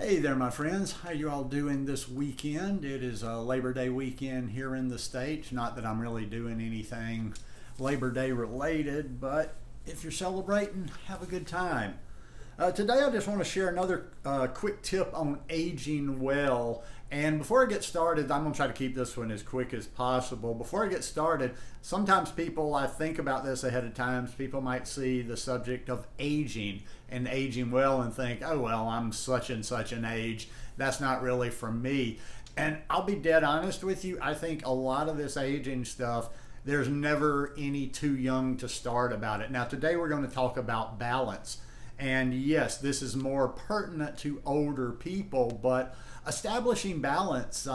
Hey there, my friends. How you all doing this weekend? It is a Labor Day weekend here in the States. Not that I'm really doing anything Labor Day related, but if you're celebrating, have a good time. Today I just want to share another quick tip on aging well. And before I get started, I'm going to try to keep this one as quick as possible. Before I get started, sometimes I think about this ahead of time. People might see the subject of aging and aging well and think, oh, well, I'm such and such an age. That's not really for me. And I'll be dead honest with you. I think a lot of this aging stuff, there's never any too young to start about it. Now, today we're going to talk about balance. And yes, this is more pertinent to older people, but establishing balance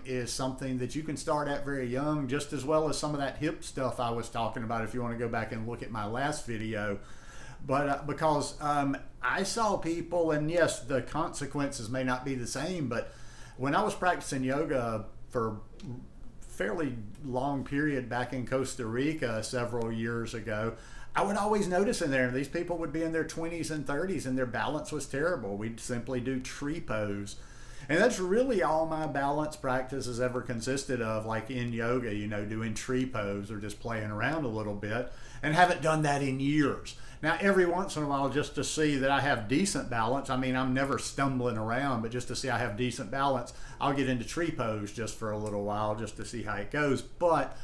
is something that you can start at very young, just as well as some of that hip stuff I was talking about if you want to go back and look at my last video. But because I saw people, and yes, the consequences may not be the same, but when I was practicing yoga for a fairly long period back in Costa Rica several years ago, I would always notice in there, these people would be in their 20s and 30s and their balance was terrible. We'd simply do tree pose. And that's really all my balance practice has ever consisted of, like in yoga, doing tree pose or just playing around a little bit, and haven't done that in years. Now, every once in a while, just to see that I have decent balance, I mean, I'm never stumbling around, but just to see I have decent balance, I'll get into tree pose just for a little while just to see how it goes. But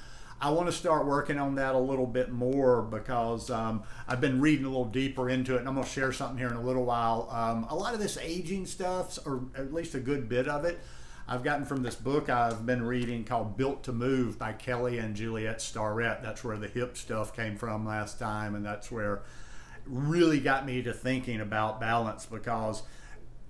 I want to start working on that a little bit more because I've been reading a little deeper into it, and I'm going to share something here in a little while. A lot of this aging stuff, or at least a good bit of it, I've gotten from this book I've been reading called Built to Move by Kelly and Juliet Starrett. That's where the hip stuff came from last time, and that's where it really got me to thinking about balance, because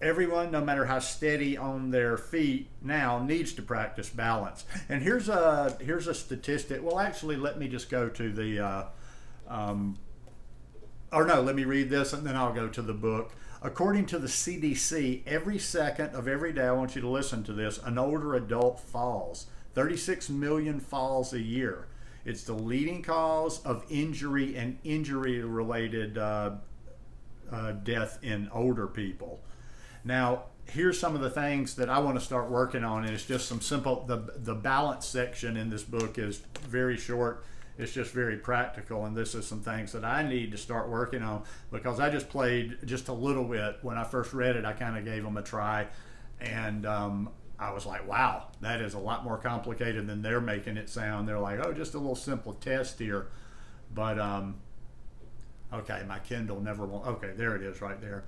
everyone, no matter how steady on their feet now, needs to practice balance. And here's a statistic. Well, actually, let me just go to the, let me read this and then I'll go to the book. According to the CDC, every second of every day, I want you to listen to this, an older adult falls. 36 million falls a year. It's the leading cause of injury and injury-related death in older people. Now, here's some of the things that I want to start working on, and it's just some simple, the balance section in this book is very short. It's just very practical, and this is some things that I need to start working on, because I just played just a little bit. When I first read it, I kind of gave them a try, and I was like, wow, that is a lot more complicated than they're making it sound. They're like, oh, just a little simple test here. But, okay, my Kindle never won't. Okay, there it is right there.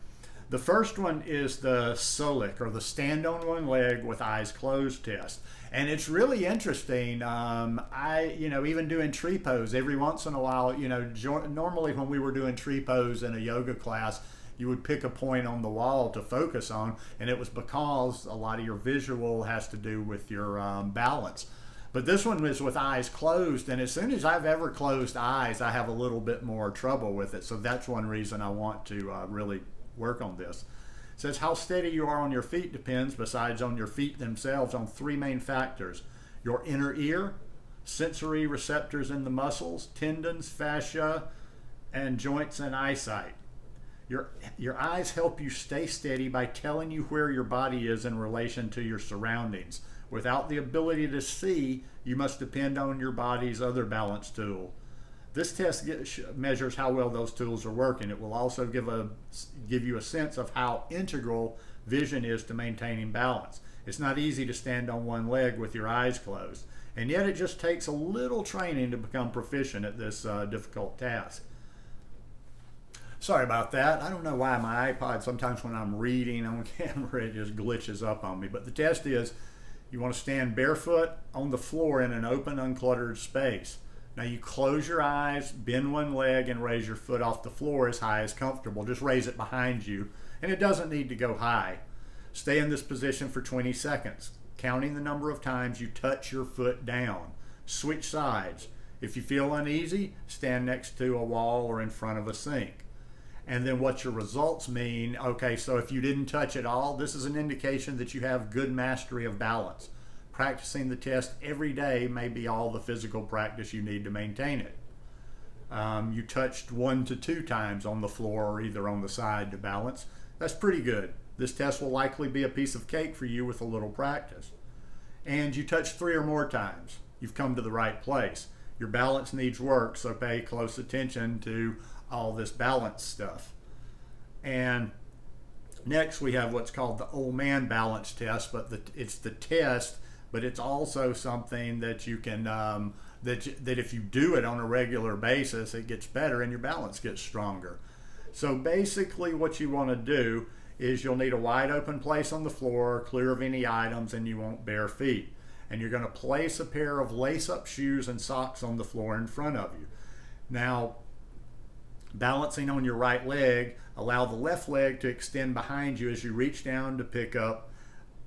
The first one is the Solic, or the stand on one leg with eyes closed test. And it's really interesting. Even doing tree pose every once in a while, normally when we were doing tree pose in a yoga class, you would pick a point on the wall to focus on, and it was because a lot of your visual has to do with your balance. But this one was with eyes closed, and as soon as I've ever closed eyes, I have a little bit more trouble with it. So that's one reason I want to really work on this. It says how steady you are on your feet depends, besides on your feet themselves, on three main factors: your inner ear, sensory receptors in the muscles, tendons, fascia, and joints and eyesight. Your eyes help you stay steady by telling you where your body is in relation to your surroundings. Without the ability to see, you must depend on your body's other balance tool. This test measures how well those tools are working. It will also give you a sense of how integral vision is to maintaining balance. It's not easy to stand on one leg with your eyes closed, and yet it just takes a little training to become proficient at this difficult task. Sorry about that. I don't know why my iPod, sometimes when I'm reading on camera, it just glitches up on me. But the test is, you want to stand barefoot on the floor in an open, uncluttered space. Now you close your eyes, bend one leg, and raise your foot off the floor as high as comfortable. Just raise it behind you, and it doesn't need to go high. Stay in this position for 20 seconds, counting the number of times you touch your foot down. Switch sides. If you feel uneasy, stand next to a wall or in front of a sink. And then what your results mean, okay, so if you didn't touch at all, this is an indication that you have good mastery of balance. Practicing the test every day may be all the physical practice you need to maintain it. You touched 1 to 2 times on the floor or either on the side to balance. That's pretty good. This test will likely be a piece of cake for you with a little practice. And you touch 3 or more times, you've come to the right place. Your balance needs work, so pay close attention to all this balance stuff. And next we have what's called the old man balance test, but it's the test, but it's also something that you can that if you do it on a regular basis, it gets better and your balance gets stronger. So basically what you want to do is you'll need a wide open place on the floor, clear of any items, and you want bare feet. And you're going to place a pair of lace-up shoes and socks on the floor in front of you. Now, balancing on your right leg, allow the left leg to extend behind you as you reach down to pick up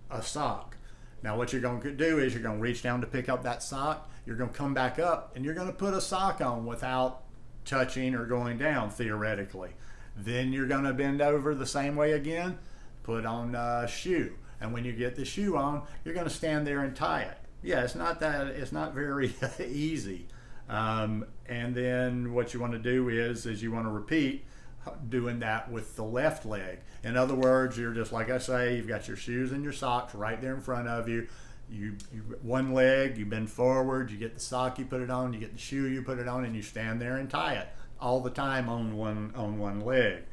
a sock. Now what you're going to do is you're going to reach down to pick up that sock, you're going to come back up, and you're going to put a sock on without touching or going down, theoretically. Then you're going to bend over the same way again, put on a shoe. And when you get the shoe on, you're going to stand there and tie it. Yeah, it's not very easy. And then what you want to do is you want to repeat doing that with the left leg. In other words, you're just like I say, you've got your shoes and your socks right there in front of you. You one leg, you bend forward, you get the sock, you put it on, you get the shoe, you put it on, and you stand there and tie it all the time on one leg.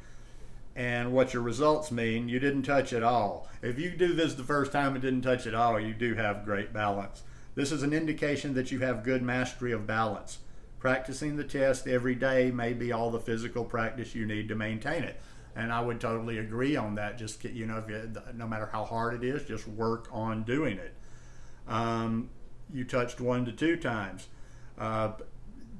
And what your results mean, you didn't touch at all. If you do this the first time and didn't touch at all, you do have great balance. This is an indication that you have good mastery of balance. Practicing the test every day may be all the physical practice you need to maintain it. And I would totally agree on that. Just, no matter how hard it is, just work on doing it. You touched 1 to 2 times.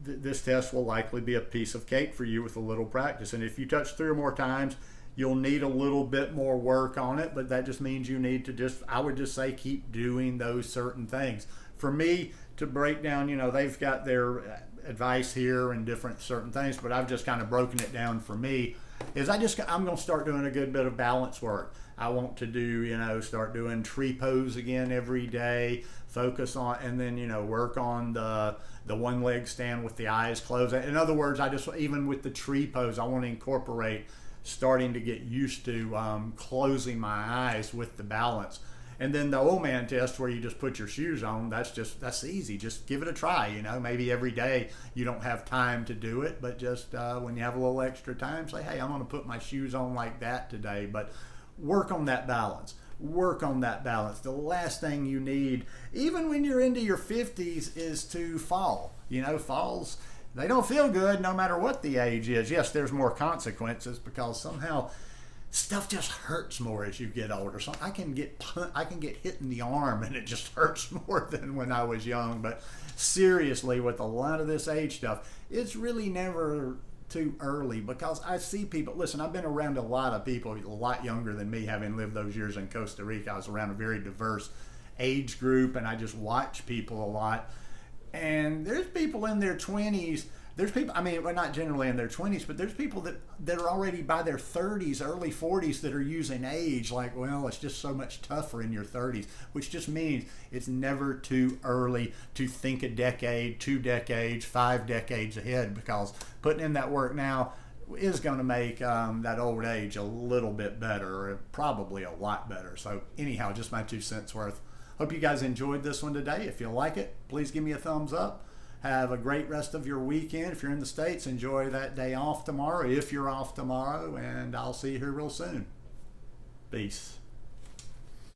This test will likely be a piece of cake for you with a little practice. And if you touch 3 or more times, you'll need a little bit more work on it, but that just means you need to I would just say keep doing those certain things. For me, to break down, they've got their advice here and different certain things, but I've just kind of broken it down for me, I'm going to start doing a good bit of balance work. I want to do, start doing tree pose again every day, focus on, and then, work on the one leg stand with the eyes closed. In other words, even with the tree pose, I want to incorporate starting to get used to closing my eyes with the balance. And then the old man test where you just put your shoes on, that's easy. Just give it a try, maybe every day you don't have time to do it, but just when you have a little extra time, say, hey, I'm going to put my shoes on like that today. But work on that balance. Work on that balance. The last thing you need, even when you're into your 50s, is to fall. Falls, they don't feel good no matter what the age is. Yes, there's more consequences because somehow stuff just hurts more as you get older. So I can get hit in the arm and it just hurts more than when I was young. But seriously, with a lot of this age stuff, it's really never too early, because I see people, listen, I've been around a lot of people a lot younger than me, having lived those years in Costa Rica. I was around a very diverse age group, and I just watch people a lot. And there's people in their 20s. There's people, well, not generally in their 20s, but there's people that are already by their 30s, early 40s, that are using age like, well, it's just so much tougher in your 30s, which just means it's never too early to think a decade, 2 decades, 5 decades ahead, because putting in that work now is going to make that old age a little bit better, or probably a lot better. So anyhow, just my 2 cents worth. Hope you guys enjoyed this one today. If you like it, please give me a thumbs up. Have a great rest of your weekend. If you're in the States, enjoy that day off tomorrow, if you're off tomorrow, and I'll see you here real soon. Peace.